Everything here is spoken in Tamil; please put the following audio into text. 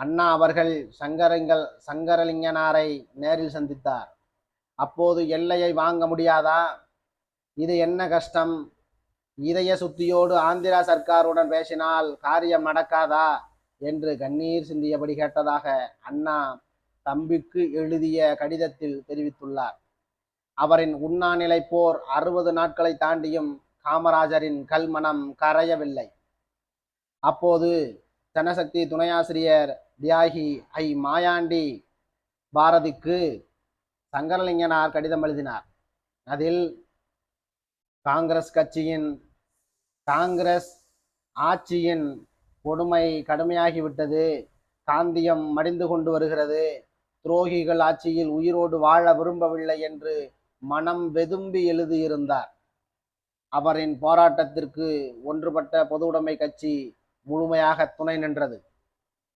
அண்ணா அவர்கள் சங்கரலிங்கனாரை நேரில் சந்தித்தார். அப்போது எல்லையை வாங்க முடியாதா? இது என்ன கஷ்டம்? இதய சுத்தியோடு ஆந்திரா சர்க்காருடன் பேசினால் காரியம் நடக்காதா என்று கண்ணீர் சிந்தியபடி கேட்டதாக அண்ணா தம்பிக்கு எழுதிய கடிதத்தில் தெரிவித்துள்ளார். அவரின் உண்ணாநிலை போர் 60 நாட்களை தாண்டியும் காமராஜரின் கல்மனம் கரையவில்லை. அப்போது ஜனசக்தி துணையாசிரியர் தியாகி மாயாண்டி பாரதிக்கு சங்கரலிங்கனார் கடிதம் எழுதினார். அதில் காங்கிரஸ் ஆட்சியின் கொடுமை கடுமையாகிவிட்டது, காந்தியம் மடிந்து கொண்டு வருகிறது, துரோகிகள் ஆட்சியில் உயிரோடு வாழ விரும்பவில்லை என்று மனம் வெதும்பி எழுதியிருந்தார். அவரின் போராட்டத்திற்கு ஒன்றுபட்ட பொதுவுடைமை கட்சி முழுமையாக துணை நின்றது.